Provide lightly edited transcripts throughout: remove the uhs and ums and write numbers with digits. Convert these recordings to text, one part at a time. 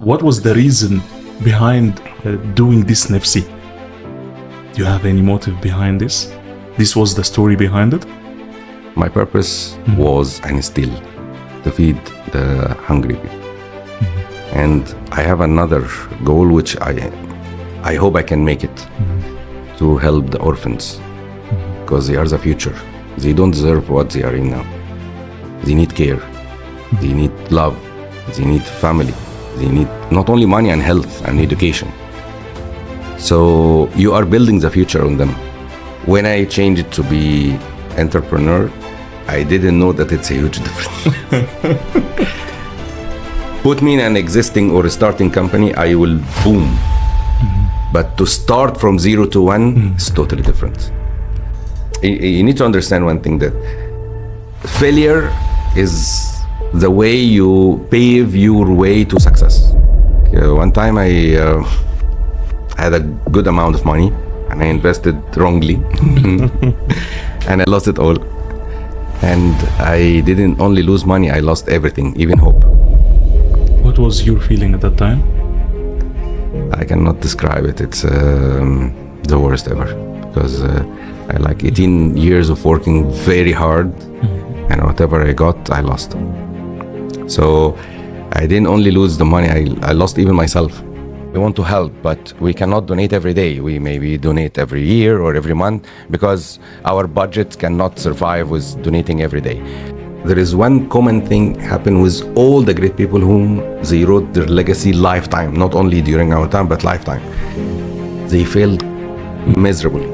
what was the reason behind doing this nefsy? Do you have any motive behind this? This was the story behind it? My purpose was, and is still, to feed the hungry people. And I have another goal, which I hope I can make it, to help the orphans, because they are the future. They don't deserve what they are in now. They need care, they need love, they need family, they need not only money and health and education. So you are building the future on them. When I changed it to be entrepreneur, I didn't know that it's a huge difference. Put me in an existing or a starting company, I will boom. But to start from 0 to 1 is totally different. You need to understand one thing, that failure is the way you pave your way to success. One time I had a good amount of money and I invested wrongly and I lost it all. And I didn't only lose money, I lost everything, even hope. What was your feeling at that time? I cannot describe it. It's the worst ever, because I like 18 years of working very hard, and whatever I got, I lost. So I didn't only lose the money, I lost even myself. We want to help, but we cannot donate every day. We maybe donate every year or every month, because our budget cannot survive with donating every day. There is one common thing happen with all the great people whom they wrote their legacy lifetime, not only during our time, but lifetime. They failed miserably.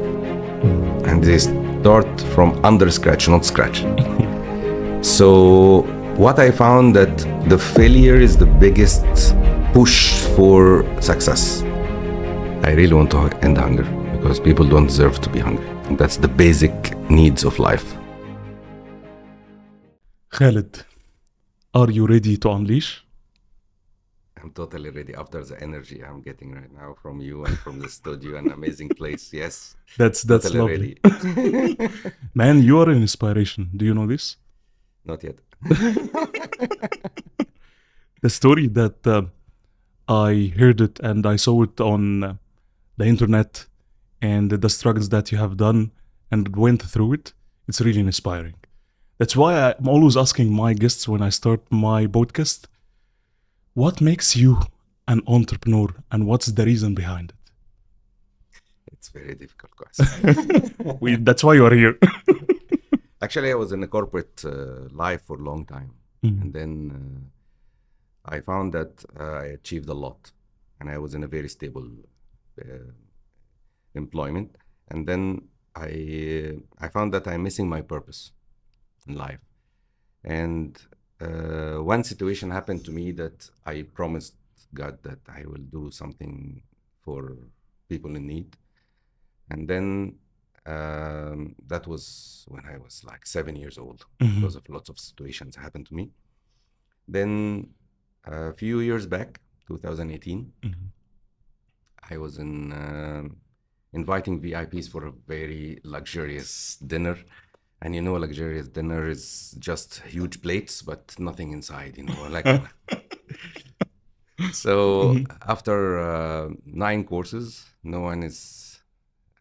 And they start from under scratch, not scratch. So what I found, that the failure is the biggest push for success. I really want to end hunger, because people don't deserve to be hungry. And that's the basic needs of life. Khaled, are you ready to unleash? I'm totally ready after the energy I'm getting right now from you and from the studio, an amazing place. Yes, That's totally lovely. ready. Man, you are an inspiration. Do you know this? Not yet. The story that I heard it and I saw it on the internet, and the struggles that you have done and went through it, it's really inspiring. That's why I'm always asking my guests when I start my podcast, what makes you an entrepreneur and what's the reason behind it? It's a very difficult question. That's why you are here. Actually, I was in a corporate life for a long time. And then I found that I achieved a lot. And I was in a very stable employment. And then I found that I'm missing my purpose in life. And one situation happened to me that I promised God that I will do something for people in need. And then that was when I was like 7 years old, because of lots of situations happened to me. Then a few years back, 2018, I was inviting VIPs for a very luxurious dinner. And you know, luxurious dinner is just huge plates, but nothing inside, like. So after 9 courses, no one is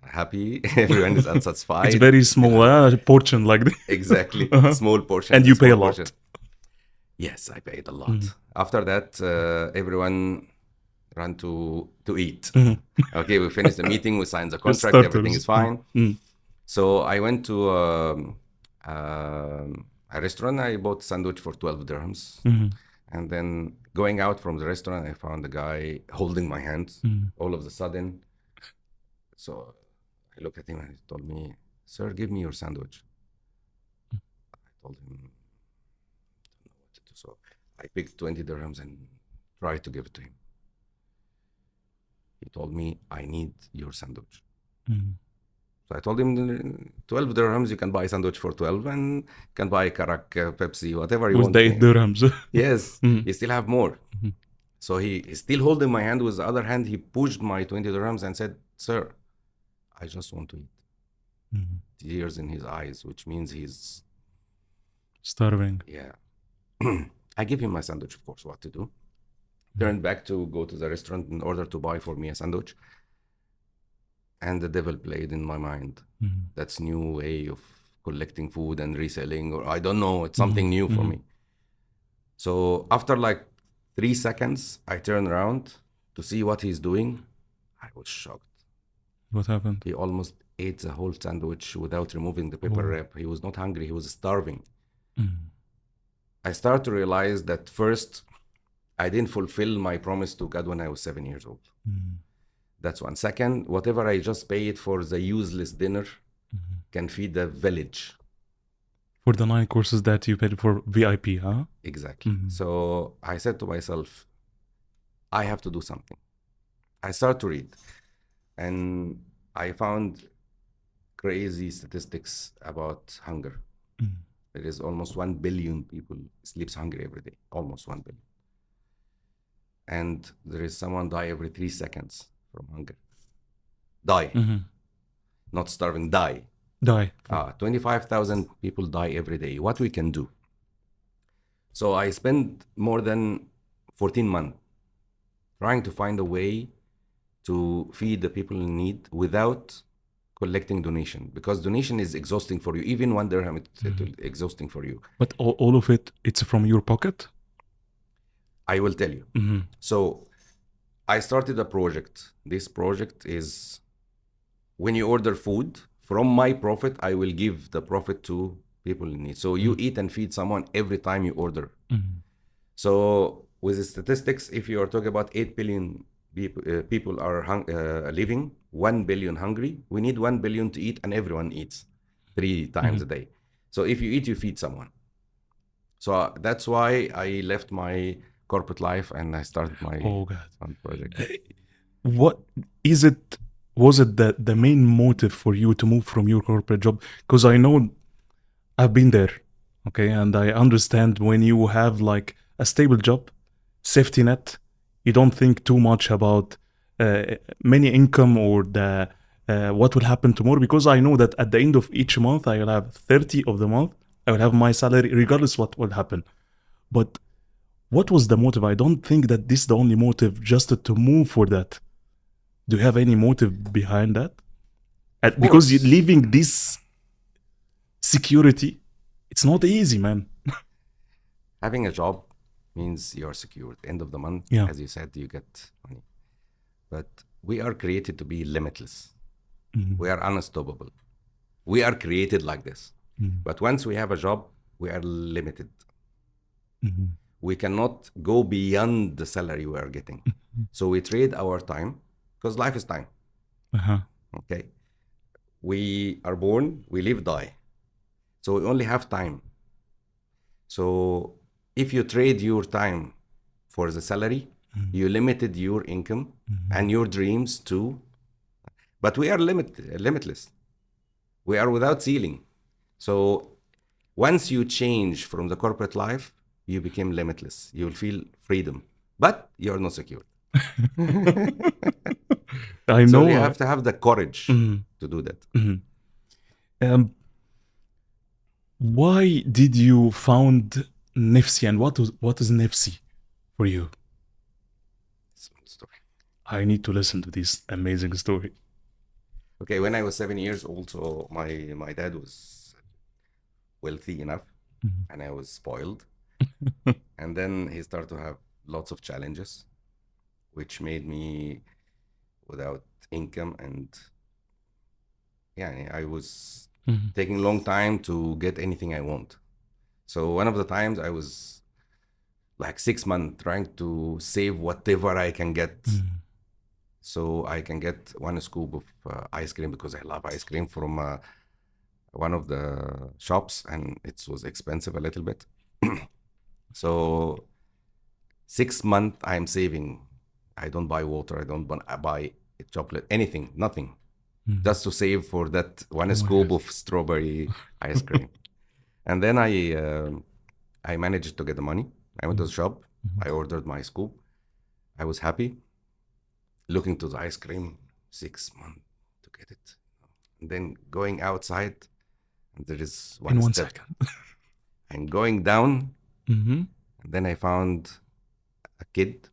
happy. Everyone is unsatisfied. It's very small portion like this. Exactly. Small portion. And you pay a portion. lot. Yes, I paid a lot. After that, everyone ran to eat. Okay, we finished the meeting, we signed the contract, everything is fine. So I went to a restaurant. I bought a sandwich for 12 dirhams. And then going out from the restaurant, I found a guy holding my hands all of a sudden. So I looked at him and he told me, "Sir, give me your sandwich." I told him, "I don't know what to do." So I picked 20 dirhams and tried to give it to him. He told me, "I need your sandwich." So I told him, 12 dirhams, you can buy a sandwich for 12, and you can buy Karak, Pepsi, whatever you With want. the 8 dirhams. Yes, you still have more. So he's still holding my hand. With the other hand, he pushed my 20 dirhams and said, "Sir, I just want to eat." Tears in his eyes, which means he's starving. Yeah. I give him my sandwich, of course, what to do. Turned back to go to the restaurant in order to buy for me a sandwich. And the devil played in my mind. That's new way of collecting food and reselling, or I don't know, it's something new for me. So after like 3 seconds, I turned around to see what he's doing. I was shocked. What happened? He almost ate the whole sandwich without removing the paper wrap. He was not hungry, he was starving. I started to realize that first, I didn't fulfill my promise to God when I was 7 years old. That's one. Second, whatever I just paid for the useless dinner can feed the village. For the 9 courses that you paid for VIP, huh? Exactly. So I said to myself, I have to do something. I started to read, and I found crazy statistics about hunger. There is almost 1 billion people sleeps hungry every day, almost 1 billion. And there is someone die every 3 seconds from hunger. Die. Not starving, die. 25,000 people die every day. What we can do? So I spent more than 14 months trying to find a way to feed the people in need without collecting donation, because donation is exhausting for you. Even 1 dirham, it's exhausting for you. But all of it, it's from your pocket? I will tell you. So I started a project. This project is when you order food, from my profit, I will give the profit to people in need. So you eat and feed someone every time you order. So with the statistics, if you are talking about 8 billion people are living, 1 billion hungry, we need 1 billion to eat, and everyone eats 3 times a day. So if you eat, you feed someone. So that's why I left my corporate life and I started my own project. What is it? Was it the main motive for you to move from your corporate job? Because I know I've been there, okay, and I understand when you have like a stable job, safety net, you don't think too much about many income or the what will happen tomorrow. Because I know that at the end of each month, I will have 30 of the month, I will have my salary regardless what will happen. But what was the motive? I don't think that this is the only motive just to move for that. Do you have any motive behind that? Because you're leaving this security, it's not easy, man. Having a job means you're secure. At the end of the month, as you said, you get money. But we are created to be limitless. We are unstoppable. We are created like this. But once we have a job, we are limited. We cannot go beyond the salary we are getting. So we trade our time, because life is time. Okay. We are born, we live, die. So we only have time. So if you trade your time for the salary, you limited your income and your dreams too. But we are limitless. We are without ceiling. So once you change from the corporate life, you become limitless. You will feel freedom, but you're not secure. I know. So you have to have the courage to do that. Why did you found nefsy, and what is nefsy for you? Story. I need to listen to this amazing story. Okay, when I was 7 years old, so my dad was wealthy enough, and I was spoiled. And then he started to have lots of challenges, which made me without income, and I was taking a long time to get anything I want. So one of the times I was like 6 months trying to save whatever I can get. So I can get 1 scoop of ice cream, because I love ice cream, from one of the shops, and it was expensive a little bit. So 6 months I'm saving. I don't buy water, I don't buy chocolate, anything, nothing. Just to save for that 1 scoop of strawberry ice cream. And then I managed to get the money. I went to the shop, I ordered my scoop. I was happy, looking to the ice cream, 6 months to get it. And then going outside, and there is one in step. 1 second. And going down, and then I found a kid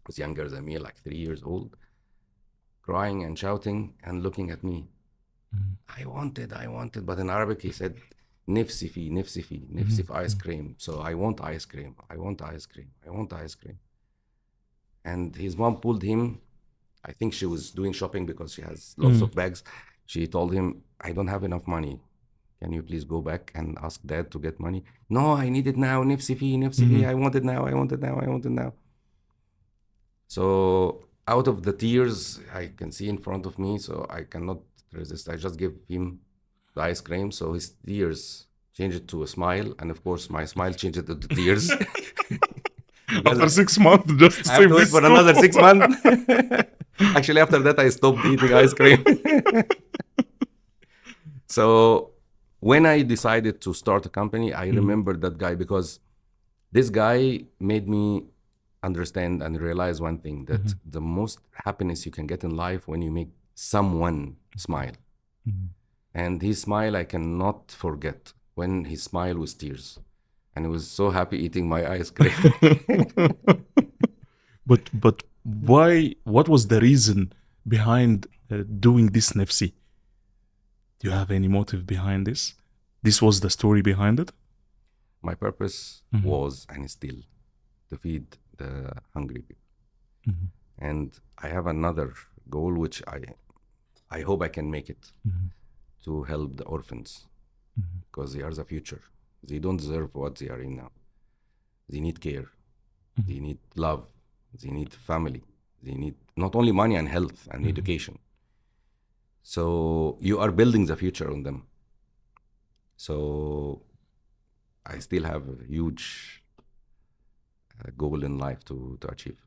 was younger than me, like 3 years old, crying and shouting and looking at me. I wanted, but in Arabic he said, nefsy fi, nefsy fi ice cream. So I want ice cream, I want ice cream, I want ice cream. And his mom pulled him. I think she was doing shopping because she has lots of bags. She told him, I don't have enough money. Can you please go back and ask dad to get money? No, I need it now. Nefsy fi. I want it now. I want it now. I want it now. So out of the tears I can see in front of me, so I cannot resist. I just give him the ice cream. So his tears changed to a smile. And of course, my smile changed to the tears. After 6 months, just to I have save to wait this for too. another 6 months. Actually, after that, I stopped eating ice cream. So when I decided to start a company, I remembered that guy, because this guy made me understand and realize one thing, that the most happiness you can get in life when you make someone smile. And his smile I cannot forget, when he smiled with tears. And he was so happy eating my ice cream. But why? What was the reason behind doing this nefsy? Do you have any motive behind this? This was the story behind it? My purpose was, and is still, to feed the hungry people. And I have another goal, which I hope I can make it, to help the orphans, because they are the future. They don't deserve what they are in now. They need care. They need love. They need family. They need not only money and health and education. So you are building the future on them. So I still have a huge goal in life to achieve.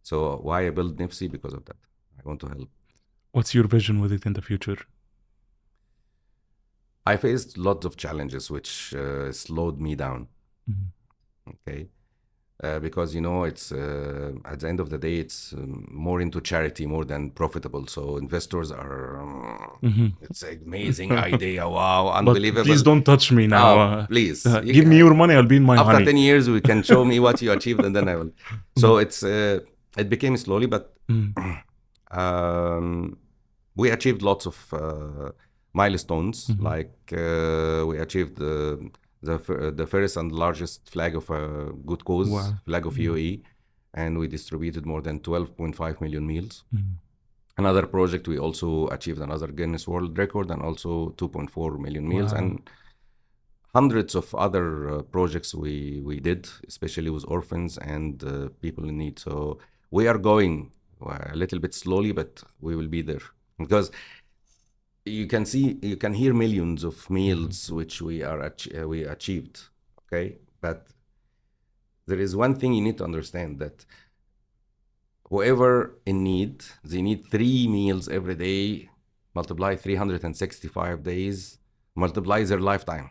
So why I build nefsy? Because of that. I want to help. What's your vision with it in the future? I faced lots of challenges which slowed me down. Okay. Because, it's at the end of the day, it's more into charity more than profitable. So investors are, it's an amazing idea. Wow, unbelievable. But please don't touch me now. Please. Give me your money, I'll be in my After honey. 10 years, we can show me what you achieved, and then I will. So it became slowly, but we achieved lots of milestones. Like we achieved the first and largest flag of a good cause, flag of UAE, and we distributed more than 12.5 million meals. Another project, we also achieved another Guinness World Record, and also 2.4 million meals, and hundreds of other projects we did, especially with orphans and people in need. So we are going a little bit slowly, but we will be there, because you can hear millions of meals which we achieved, okay? But there is one thing you need to understand, that whoever in need, they need 3 meals every day, multiply 365 days, multiply their lifetime.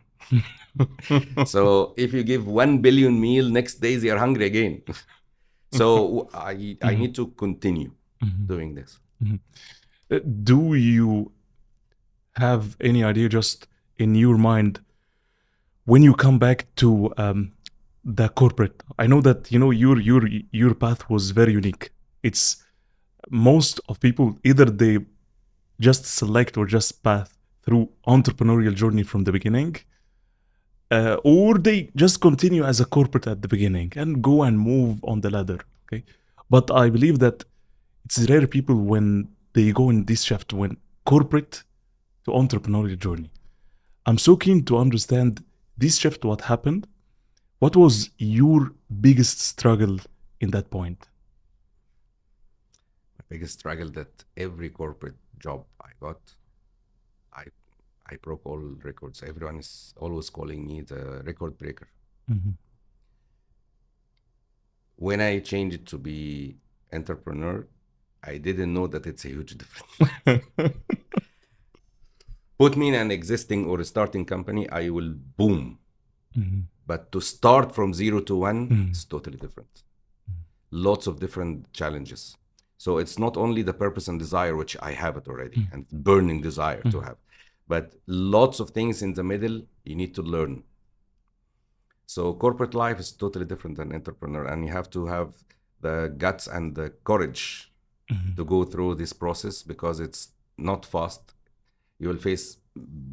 So if you give 1 billion meal, next day they are hungry again. So I need to continue doing this. Do you have any idea, just in your mind, when you come back to the corporate? I know that your path was very unique. It's most of people, either they just select or just path through entrepreneurial journey from the beginning, or they just continue as a corporate at the beginning and go and move on the ladder. Okay, but I believe that it's rare people when they go in this shift, when corporate to entrepreneurial journey. I'm so keen to understand this shift, what happened, what was your biggest struggle in that point? My biggest struggle, that every corporate job I got, I broke all records. Everyone is always calling me the record breaker. When I changed to be entrepreneur, I didn't know that it's a huge difference. Put me in an existing or a starting company, I will boom. But to start from 0 to 1, it's totally different. Lots of different challenges. So it's not only the purpose and desire, which I have it already, and burning desire to have, but lots of things in the middle you need to learn. So corporate life is totally different than entrepreneur, and you have to have the guts and the courage to go through this process, because it's not fast. You will face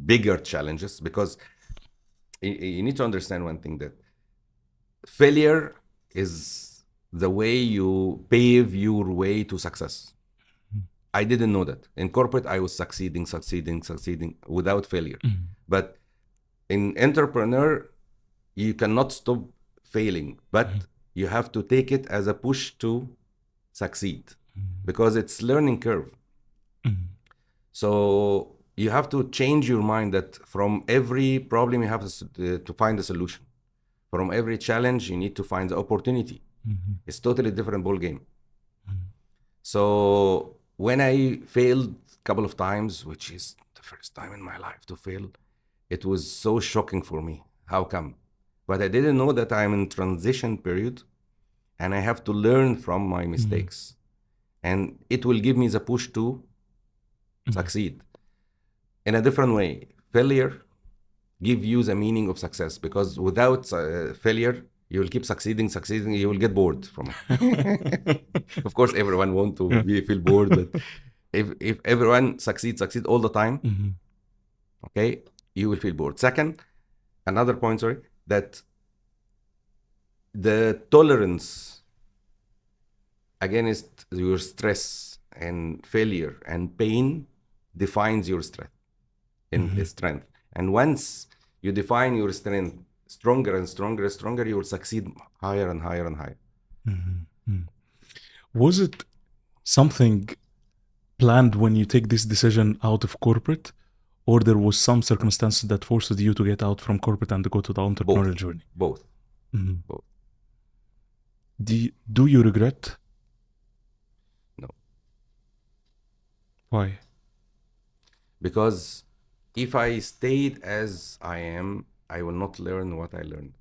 bigger challenges, because you need to understand one thing, that failure is the way you pave your way to success. I didn't know that. In corporate, I was succeeding without failure. But in entrepreneur, you cannot stop failing, but you have to take it as a push to succeed, because it's learning curve. So you have to change your mind that from every problem you have to find a solution. From every challenge you need to find the opportunity. It's totally different ball game. So when I failed a couple of times, which is the first time in my life to fail, it was so shocking for me. How come? But I didn't know that I'm in transition period and I have to learn from my mistakes. And it will give me the push to succeed. In a different way, failure give you the meaning of success, because without failure, you will keep succeeding, you will get bored from it. Of course, everyone want to feel bored, but if everyone succeed all the time, okay, you will feel bored. Second, another point, that the tolerance against your stress and failure and pain defines your strength. Strength. And once you define your strength stronger and stronger, you will succeed higher and higher and higher. Was it something planned when you take this decision out of corporate, or there was some circumstances that forced you to get out from corporate and to go to the entrepreneurial journey? Both. Both. Do you regret? No. Why? Because if I stayed as I am, I will not learn what I learned.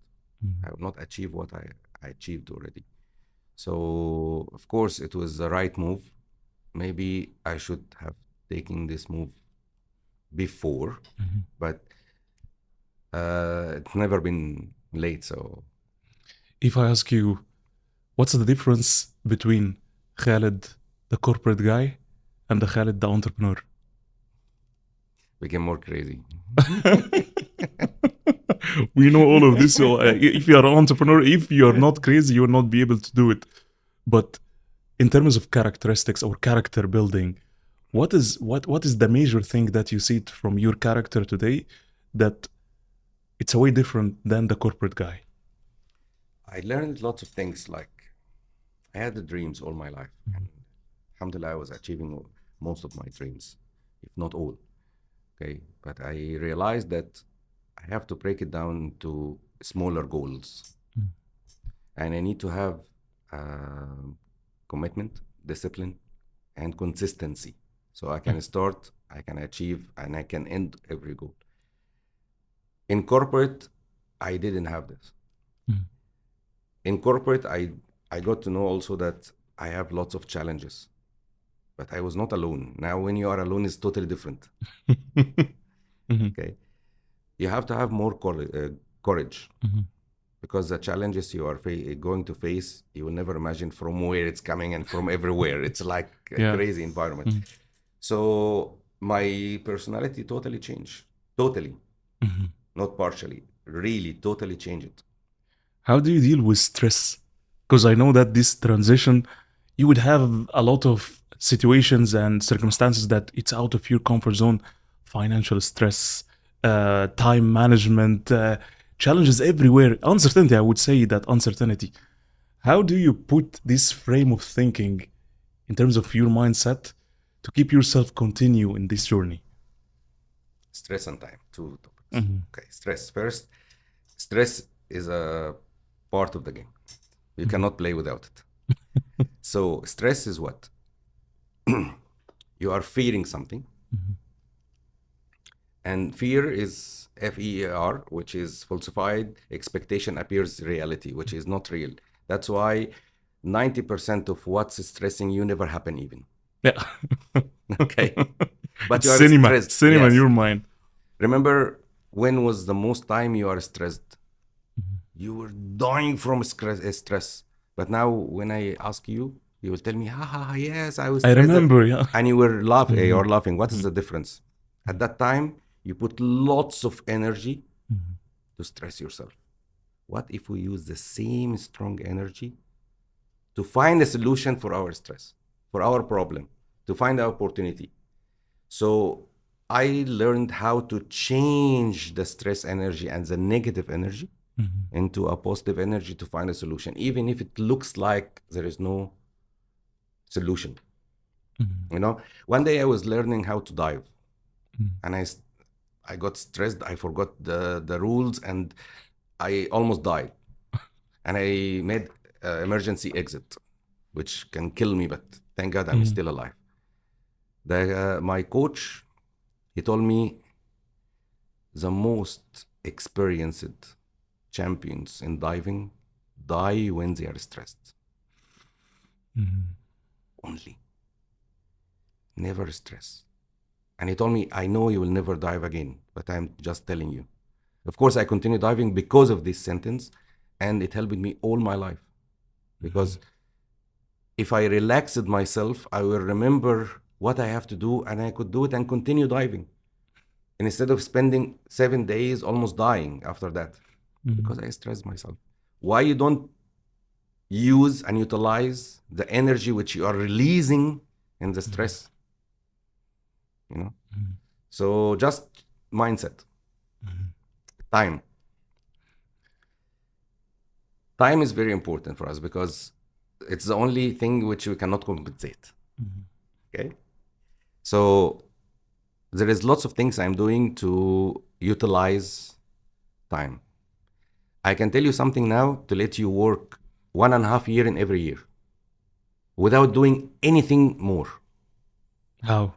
I will not achieve what I achieved already. So, of course, it was the right move. Maybe I should have taken this move before, but it's never been late. So, if I ask you, what's the difference between Khaled, the corporate guy, and the Khaled, the entrepreneur? Became more crazy. We know all of this. So if you are an entrepreneur, if you are not crazy, you will not be able to do it. But in terms of characteristics or character building, what is the major thing that you see from your character today that it's a way different than the corporate guy? I learned lots of things. Like, I had the dreams all my life. And alhamdulillah, I was achieving most of my dreams, if not all. Okay, but I realized that I have to break it down to smaller goals. And I need to have commitment, discipline, and consistency. So I can start, I can achieve, and I can end every goal. In corporate, I didn't have this. In corporate, I got to know also that I have lots of challenges. But I was not alone. Now, when you are alone, it's totally different. Okay, you have to have more courage, because the challenges you are going to face, you will never imagine from where it's coming and from everywhere. It's like a crazy environment. So my personality totally changed. Totally, not partially. Really, totally changed. How do you deal with stress? Because I know that this transition, you would have a lot of situations and circumstances that it's out of your comfort zone. Financial stress, time management, challenges everywhere. Uncertainty, I would say that uncertainty. How do you put this frame of thinking in terms of your mindset to keep yourself continue in this journey? Stress and time, two topics. Okay, stress first. Stress is a part of the game. You cannot play without it. So stress is what? You are fearing something. And fear is FEAR, which is falsified expectation appears reality, which is not real. That's why 90% of what's stressing you never happen even. Yeah. Okay. But It's you are cinema stressed. Yes. in your mind. Remember, when was the most time you are stressed? You were dying from stress. But now when I ask you, you will tell me, yes, I was I stressed. remember, yeah. And you were laughing. You're laughing. What is the difference? At that time, you put lots of energy to stress yourself. What if we use the same strong energy to find a solution for our stress, for our problem, to find an opportunity? So I learned how to change the stress energy and the negative energy into a positive energy to find a solution, even if it looks like there is no solution. You know, one day I was learning how to dive, and I got stressed. I forgot the rules, and I almost died. And I made emergency exit, which can kill me, but thank God I'm still alive. My coach, he told me the most experienced champions in diving die when they are stressed. Only. Never stress. And he told me, I know you will never dive again, but I'm just telling you. Of course, I continued diving because of this sentence, and it helped me all my life. Because if I relaxed myself, I will remember what I have to do, and I could do it and continue diving. And instead of spending 7 days almost dying after that, because I stressed myself. Why you don't use and utilize the energy which you are releasing in the stress? You know? So just mindset. Time. Time is very important for us because it's the only thing which we cannot compensate. Okay? So there is lots of things I'm doing to utilize time. I can tell you something now to let you work 1.5 years in every year without doing anything more. How?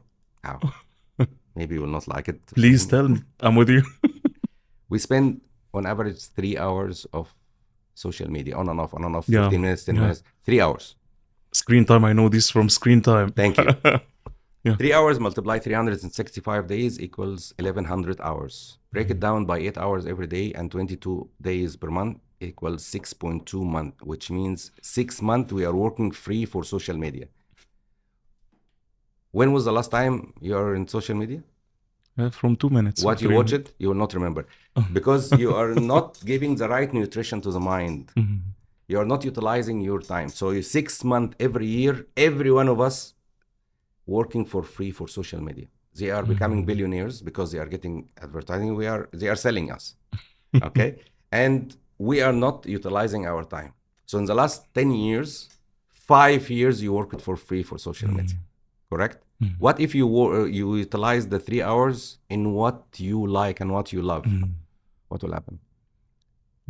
Maybe you will not like it. Please tell me. I'm with you. We spend on average 3 hours of social media, on and off, 15 Yeah. minutes, 10 minutes, 3 hours. Screen time, I know this from screen time. Thank you. Yeah. 3 hours multiply 365 days equals 1100 hours. Break it down by 8 hours every day and 22 days per month equals 6.2 months, which means 6 months we are working free for social media. When was the last time you are in social media? From 2 minutes. What you watch it, you will not remember. Because you are not giving the right nutrition to the mind. You are not utilizing your time. So 6 months every year, every one of us working for free for social media. They are becoming billionaires because they are getting advertising. They are selling us. Okay? And we are not utilizing our time. So in the last 10 years, 5 years you worked for free for social media. Correct? What if you utilize the 3 hours in what you like and what you love? What will happen?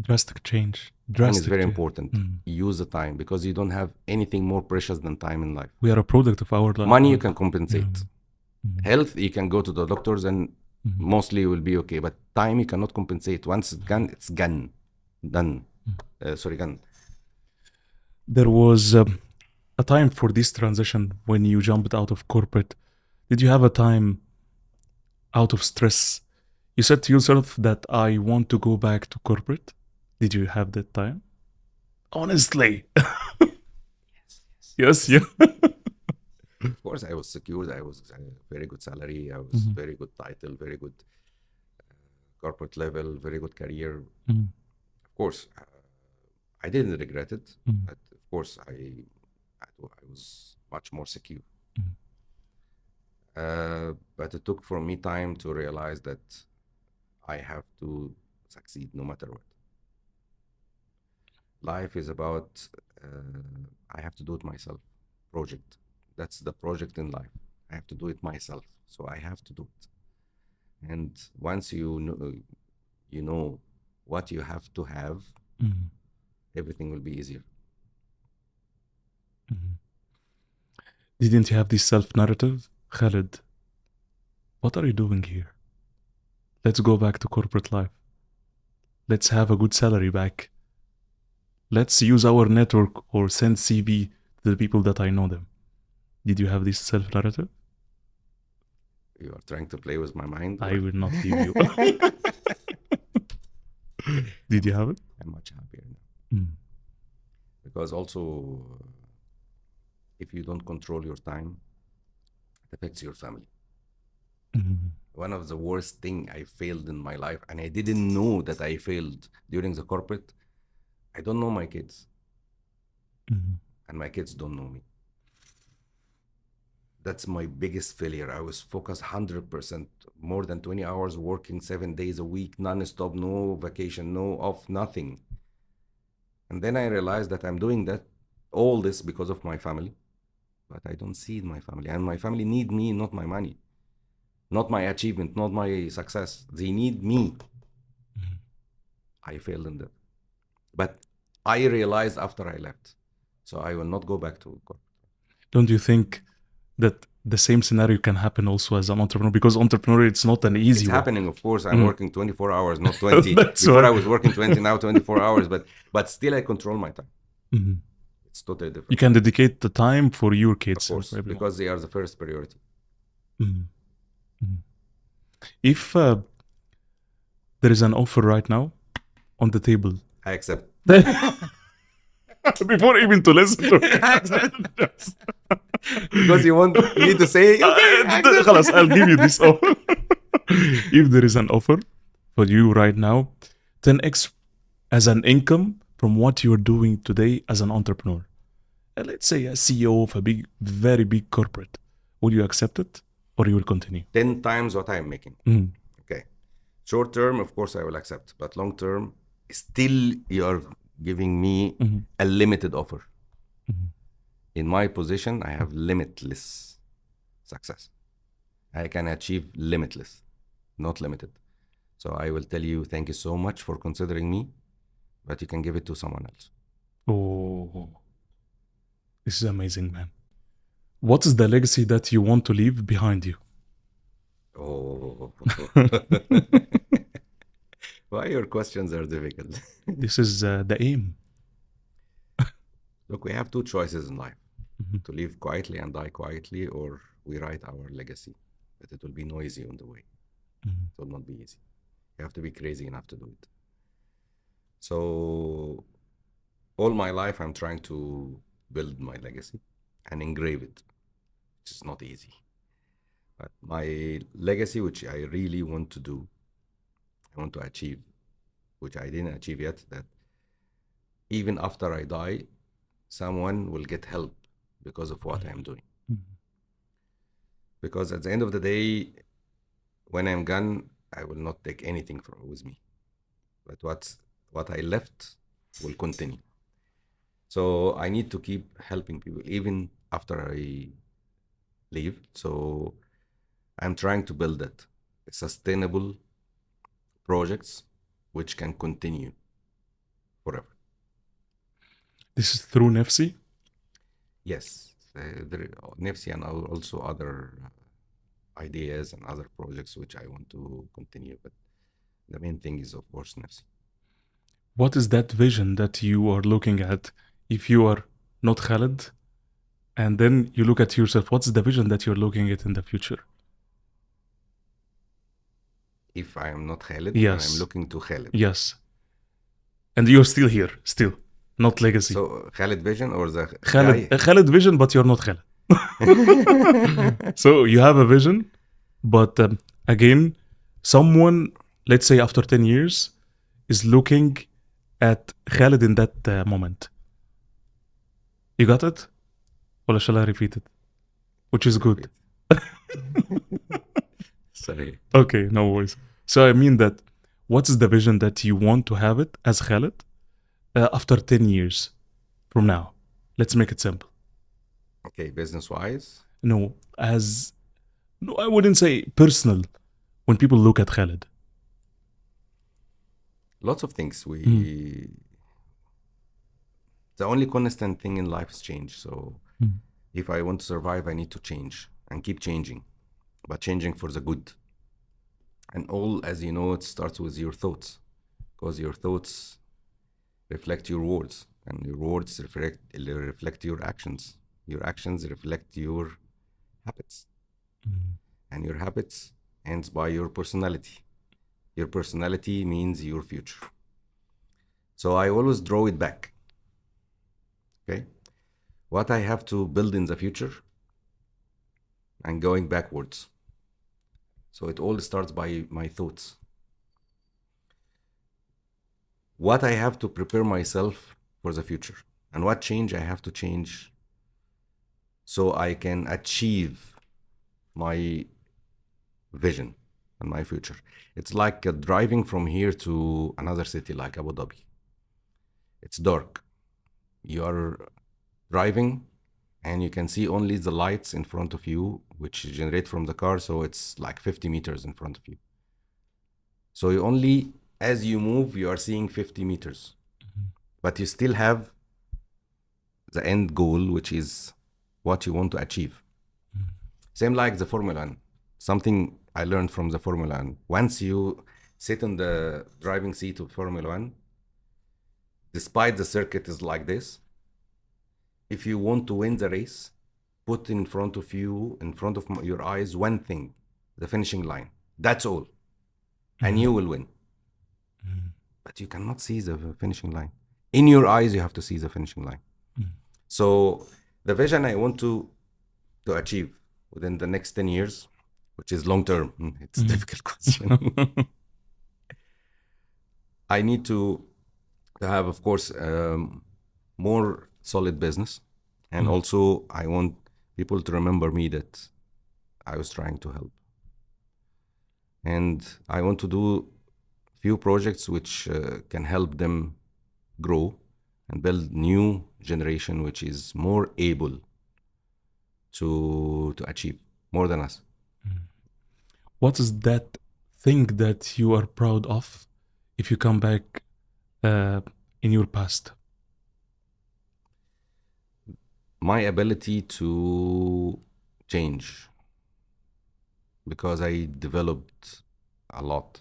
Drastic change. Time is very important. Use the time because you don't have anything more precious than time in life. We are a product of our life. Money you can compensate. Health you can go to the doctors and mostly you will be okay. But time you cannot compensate. Once it's gone, it's gone. Done. Gone. There was a time for this transition when you jumped out of corporate. Did you have a time out of stress? You said to yourself that I want to go back to corporate. Did you have that time? Honestly. Yes. Of course, I was secured. I was very good salary. I was very good title, very good corporate level, very good career. Of course, I didn't regret it. But of course, I was much more secure. But it took for me time to realize that I have to succeed no matter what. Life is about, I have to do it myself. Project. That's the project in life. I have to do it myself. So I have to do it. And once you know what you have to have, everything will be easier. Didn't you have this self-narrative? Khaled, what are you doing here? Let's go back to corporate life. Let's have a good salary back. Let's use our network or send CV to the people that I know them. Did you have this self-narrative? You are trying to play with my mind? I will not give you. Did you have it? I'm much happier now. Because also, if you don't control your time, it affects your family. One of the worst thing I failed in my life, and I didn't know that I failed during the corporate, I don't know my kids. And my kids don't know me. That's my biggest failure. I was focused 100%, more than 20 hours working 7 days a week, non-stop, no vacation, no off, nothing. And then I realized that I'm doing all this because of my family, but I don't see my family. And my family need me, not my money, not my achievement, not my success. They need me. I failed in that. But I realized after I left. So I will not go back to corporate. Don't you think that the same scenario can happen also as an entrepreneur? Because entrepreneur, it's not an easy It's one. happening, of course. I'm working 24 hours, not 20. That's Before why. I was working 20, now 24 hours. But still I control my time. It's totally different. You can dedicate the time for your kids. Of course, because they are the first priority. If there is an offer right now on the table. I accept. Before even to listen to it. Because you want me to say, okay, خلاص, I'll give you this offer. If there is an offer for you right now, 10x as an income from what you're doing today as an entrepreneur. Let's say a CEO of a very big corporate. Will you accept it or you will continue? 10 times what I'm making. Okay. Short term, of course, I will accept. But long term, still you're giving me a limited offer. In my position, I have limitless success. I can achieve limitless, not limited. So I will tell you, thank you so much for considering me, but you can give it to someone else. Oh, this is amazing, man. What is the legacy that you want to leave behind you? Oh, why your questions are difficult? This is the aim. Look, we have two choices in life. To live quietly and die quietly, or we write our legacy. But it will be noisy on the way. It will not be easy. You have to be crazy enough to do it. So all my life, I'm trying to build my legacy and engrave it, which is not easy. But my legacy, which I really want to do, I want to achieve, which I didn't achieve yet, that even after I die, someone will get help because of what I'm doing. Because at the end of the day, when I'm gone, I will not take anything with me. But what I left will continue. So I need to keep helping people even after I leave. So I'm trying to build that sustainable projects which can continue forever. This is through nefsy? Yes, nefsy and also other ideas and other projects which I want to continue. But the main thing is, of course, nefsy. What is that vision that you are looking at if you are not Khaled? And then you look at yourself, what's the vision that you're looking at in the future? If I am not Khaled, yes. I'm looking to Khaled. Yes. And you're still here, still. Not legacy. So Khaled vision or the Khaled vision, but you're not Khaled. So you have a vision, but again, someone, let's say after 10 years, is looking at Khaled in that moment. You got it? Or shall I repeat it? Which is good. Sorry. Okay, no worries. So I mean that, what is the vision that you want to have it as Khaled after 10 years from now? Let's make it simple. Okay, business-wise? No, I wouldn't say personal. When people look at Khaled. Lots of things. The only constant thing in life is change. So if I want to survive, I need to change and keep changing, but changing for the good. And all, as you know, it starts with your thoughts, because your thoughts reflect your words, and your words reflect your actions. Your actions reflect your habits, and your habits ends by your personality. Your personality means your future. So I always draw it back. Okay. What I have to build in the future and going backwards. So it all starts by my thoughts. What I have to prepare myself for the future and what change I have to change so I can achieve my vision and my future. It's like driving from here to another city like Abu Dhabi. It's dark. You are driving and you can see only the lights in front of you, which generate from the car. So it's like 50 meters in front of you. So you only, as you move, you are seeing 50 meters, but you still have the end goal, which is what you want to achieve. Same like the Formula 1. Something I learned from the Formula 1. Once you sit in the driving seat of Formula 1, despite the circuit is like this, if you want to win the race, put in front of you, in front of your eyes, one thing, the finishing line. That's all. And you will win. But you cannot see the finishing line. In your eyes, you have to see the finishing line. So the vision I want to achieve within the next 10 years, which is long term, it's a difficult question. I need to have, of course, more solid business. And also I want people to remember me that I was trying to help. And I want to do few projects which can help them grow and build new generation which is more able to achieve more than us. What is that thing that you are proud of if you come back in your past? My ability to change, because I developed a lot.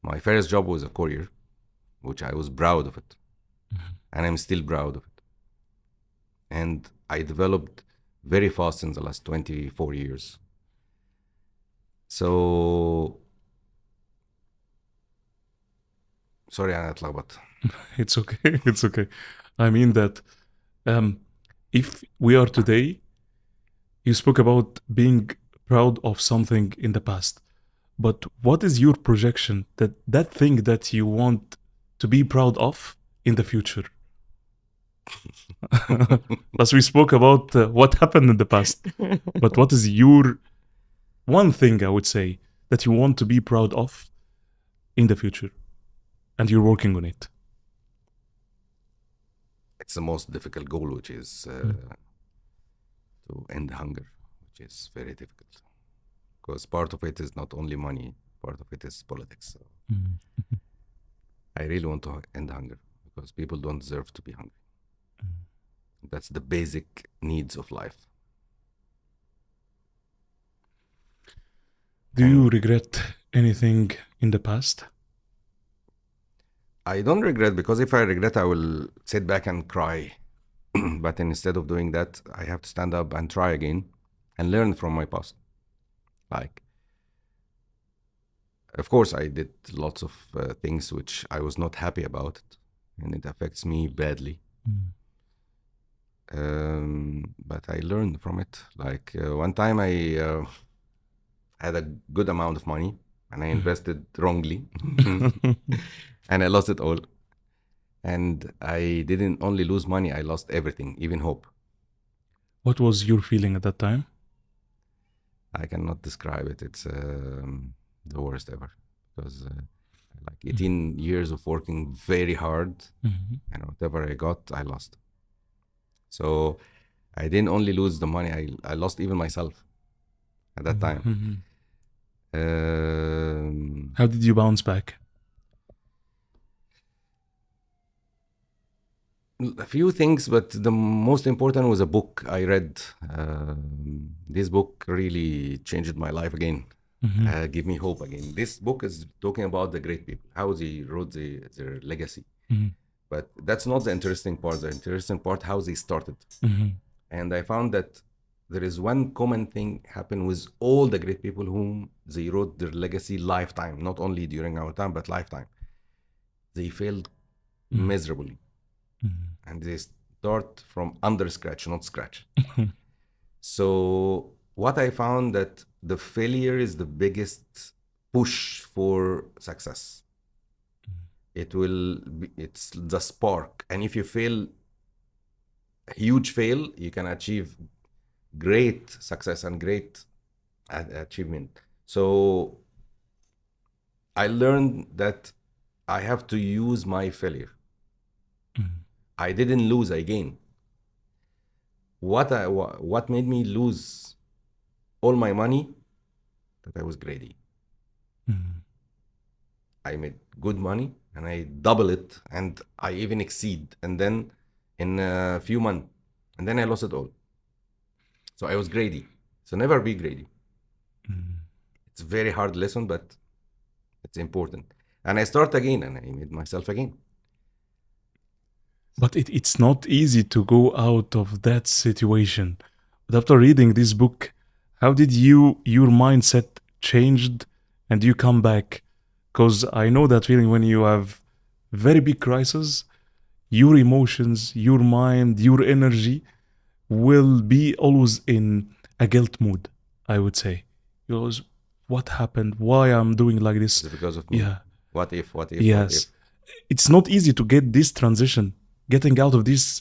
My first job was a courier, which I was proud of it. And I'm still proud of it. And I developed very fast in the last 24 years. So, sorry, أنا اتلخبطت. It's okay. It's okay. I mean that if we are today, you spoke about being proud of something in the past, but what is your projection, that thing that you want to be proud of in the future? As we spoke about what happened in the past, but what is your one thing, I would say, that you want to be proud of in the future, and you're working on it? It's the most difficult goal, which is to end hunger, which is very difficult. Because part of it is not only money, part of it is politics. So I really want to end hunger because people don't deserve to be hungry. That's the basic needs of life. Do you regret anything in the past? I don't regret, because if I regret, I will sit back and cry. But instead of doing that, I have to stand up and try again and learn from my past. Like, of course, I did lots of things which I was not happy about, and it affects me badly. But I learned from it. Like one time I had a good amount of money and I invested wrongly and I lost it all. And I didn't only lose money, I lost everything, even hope. What was your feeling at that time? I cannot describe it. It's the worst ever, because like 18 years of working very hard, and whatever I got, I lost. So I didn't only lose the money, I lost even myself at that time. How did you bounce back? A few things, but the most important was a book I read. This book really changed my life again. Give me hope again. This book is talking about the great people, how they wrote their legacy. But that's not the interesting part. The interesting part, how they started. And I found that there is one common thing happened with all the great people whom they wrote their legacy lifetime, not only during our time, but lifetime. They failed miserably. and they start from under scratch, not scratch. So what I found that the failure is the biggest push for success. It's the spark, and if you fail, a huge fail, you can achieve great success and great achievement. So I learned that I have to use my failure. I didn't lose, I gained. What made me lose all my money? That I was greedy. I made good money and I double it, and I even exceed, and then in a few months, and then I lost it all. So I was greedy. So never be greedy. It's a very hard lesson, but it's important. And I start again, and I made myself again. But it's not easy to go out of that situation. But after reading this book, how did your mindset changed and you come back? Because I know that feeling when you have very big crisis, your emotions, your mind, your energy will be always in a guilt mood, I would say. You always, what happened? Why I'm doing like this? It's because of me. Yeah. What if? Yes. It's not easy to get this transition, getting out of these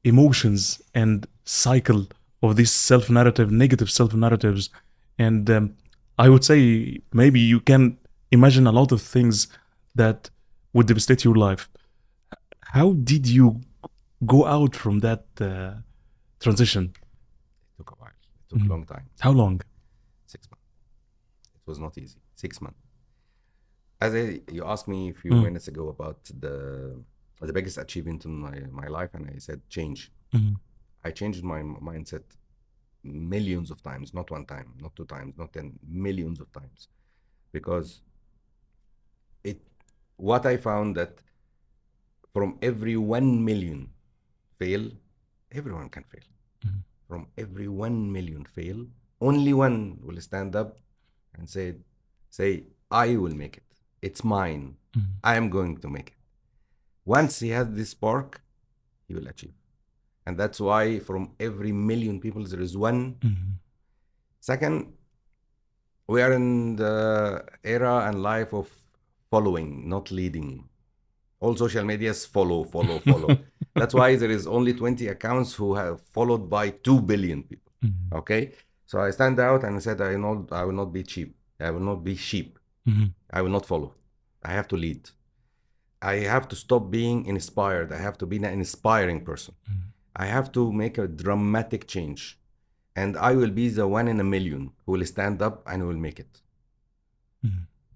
emotions and cycle of this self-narrative, negative self-narratives. And I would say maybe you can imagine a lot of things that would devastate your life. How did you go out from that transition? It took a while. It took a long time. How long? 6 months. It was not easy. 6 months. You asked me a few minutes ago about the biggest achievement in my life, and I said change. I changed my mindset millions of times, not one time, not 2 times, not 10, millions of times, because what I found that from every 1 million fail, everyone can fail. From every 1 million fail, only one will stand up and say, I will make it. It's mine. I am going to make it. Once he has this spark, he will achieve. And that's why from every million people, there is one. Second, we are in the era and life of following, not leading. All social medias follow. That's why there is only 20 accounts who have followed by 2 billion people. Okay? So I stand out and I said, I will not be cheap. I will not be sheep. I will not follow. I have to lead. I have to stop being inspired. I have to be an inspiring person. I have to make a dramatic change. And I will be the 1 in a million who will stand up and will make it.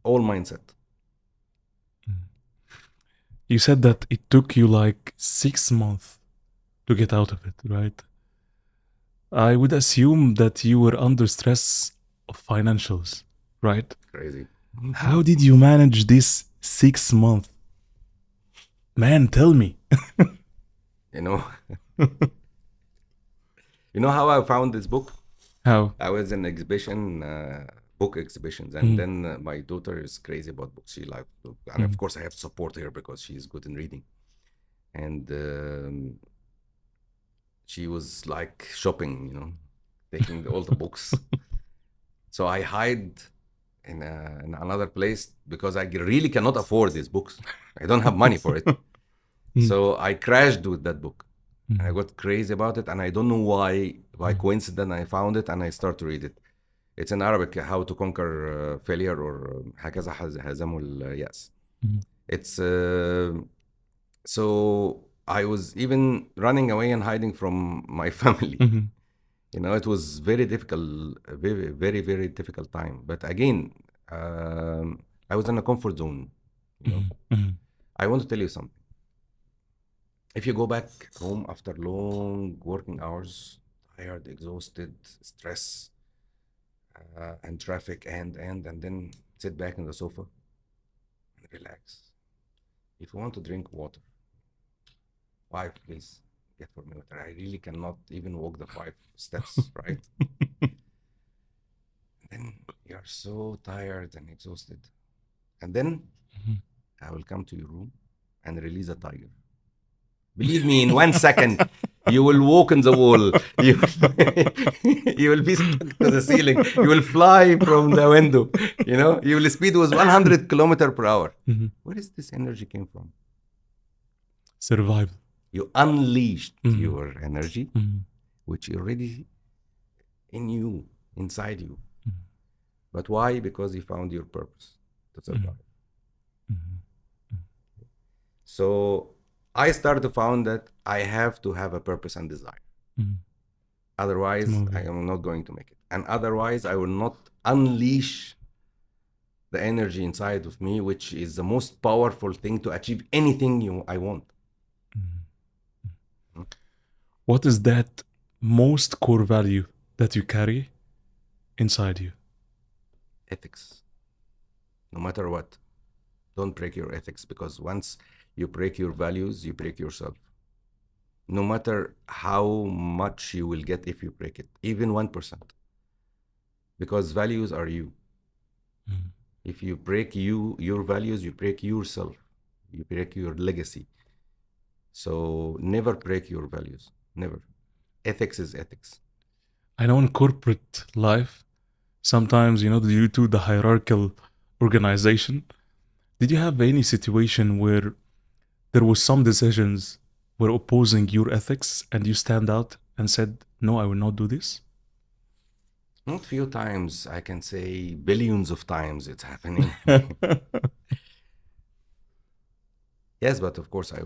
All mindset. You said that it took you like 6 months to get out of it, right? I would assume that you were under stress of financials, right? Crazy. How did you manage this 6 months? Man, tell me. You know, you know how I found this book? How? I was in exhibition, book exhibitions, and then my daughter is crazy about books. She likes books, and of course I have to support her because she's good in reading. And she was like shopping, taking all the books. So I hide in another place because I really cannot afford these books. I don't have money for it. So I crashed with that book. And I got crazy about it, and I don't know why. By coincidence, I found it and I start to read it. It's in Arabic, How to Conquer Failure, or هكذا هزموا اليأس. It's so I was even running away and hiding from my family. It was very difficult, very, very, very difficult time. But again, I was in a comfort zone. I want to tell you something. If you go back home after long working hours, tired, exhausted, stress, and traffic, and then sit back on the sofa and relax. If you want to drink water, wife, please get for me water. I really cannot even walk the 5 steps, right? And then you're so tired and exhausted. And then I will come to your room and release a tiger. Believe me, in 1 second, you will walk on the wall. You, you will be stuck to the ceiling. You will fly from the window. You know, you will speed with 100 kilometers per hour. Where is this energy came from? Survival. You unleashed your energy, which already in you, inside you. But why? Because you found your purpose to survive. So I started to found that I have to have a purpose and desire. Otherwise, I am not going to make it. And otherwise, I will not unleash the energy inside of me, which is the most powerful thing to achieve anything I want. What is that most core value that you carry inside you? Ethics. No matter what. Don't break your ethics, because once you break your values, you break yourself. No matter how much you will get if you break it, even 1%. Because values are you. If you break your values, you break yourself. You break your legacy. So never break your values. Never. Ethics is ethics. I know in corporate life, sometimes, due to the hierarchical organization, did you have any situation where there was some decisions were opposing your ethics and you stand out and said, no, I will not do this? Not few times, I can say billions of times it's happening. Yes, but of course I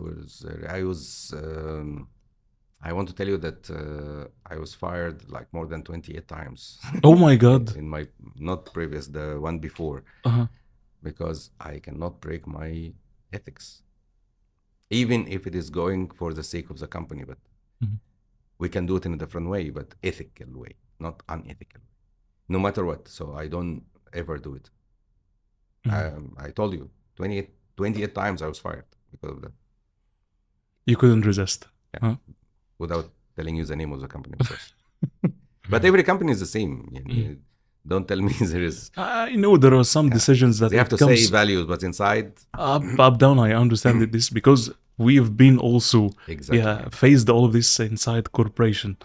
want to tell you that I was fired like more than 28 times. Oh my God. In my, not previous, the one before. Because I cannot break my ethics. Even if it is going for the sake of the company, but we can do it in a different way, but ethical way, not unethical. No matter what, so I don't ever do it. I told you, 28 times I was fired because of that. You couldn't resist. Yeah. Huh? Without telling you the name of the company. But every company is the same. Don't tell me there is... I know there are some decisions that... They have to say values, but inside... Up, down, I understand this because we have been also faced all of this inside corporation.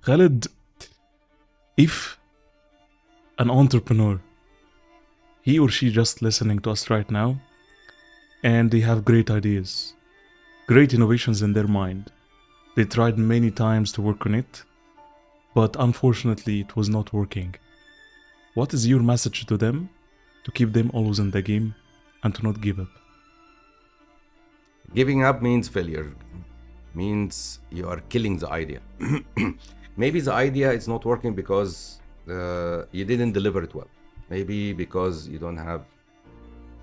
Khaled, if an entrepreneur, he or she just listening to us right now, and they have great ideas, great innovations in their mind, they tried many times to work on it, but unfortunately it was not working. What is your message to them to keep them always in the game and to not give up? Giving up means failure, means you are killing the idea. Maybe the idea is not working because you didn't deliver it well. Maybe because you don't have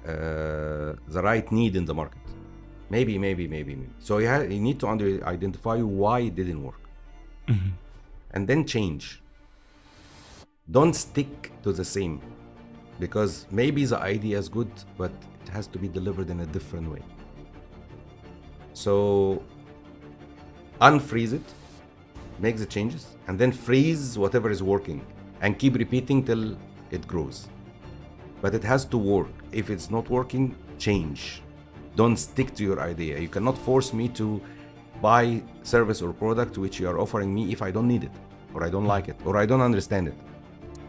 the right need in the market. Maybe. So you need to identify why it didn't work. And then change. Don't stick to the same, because maybe the idea is good, but it has to be delivered in a different way. So unfreeze it, make the changes, and then freeze whatever is working and keep repeating till it grows. But it has to work. If it's not working, change. Don't stick to your idea. You cannot force me to buy service or product which you are offering me if I don't need it, or I don't like it, or I don't understand it.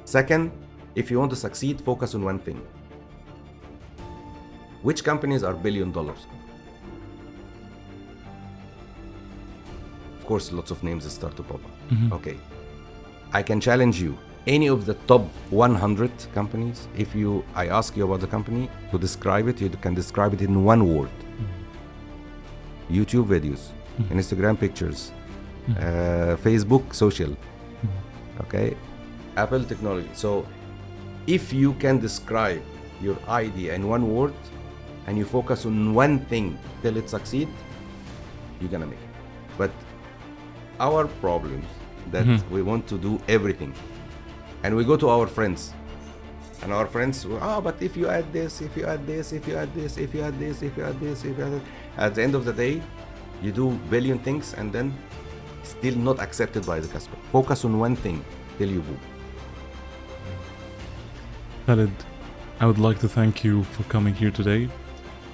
Second, if you want to succeed, focus on one thing. Which companies are $1 billion? Of course, lots of names start to pop up. Okay. I can challenge you. Any of the top 100 companies, if I ask you about the company, to describe it, you can describe it in one word. YouTube videos, Instagram pictures, Facebook social, okay? Apple technology. So if you can describe your idea in one word and you focus on one thing till it succeeds, you're gonna make it. But our problems that we want to do everything, and we go to our friends, and our friends, but if you add this, if you add this, if you add this, if you add this, if you add this, if you add this, at the end of the day, you do billion things and then still not accepted by the customer. Focus on one thing till you boom. Khaled, I would like to thank you for coming here today.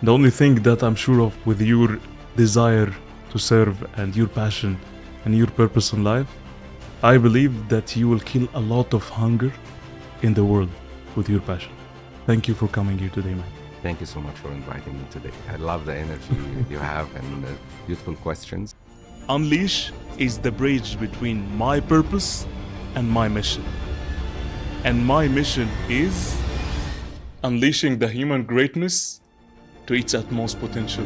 The only thing that I'm sure of with your desire to serve and your passion and your purpose in life, I believe that you will kill a lot of hunger in the world with your passion. Thank you for coming here today, man. Thank you so much for inviting me today. I love the energy you have and the beautiful questions. Unleash is the bridge between my purpose and my mission. And my mission is unleashing the human greatness to its utmost potential.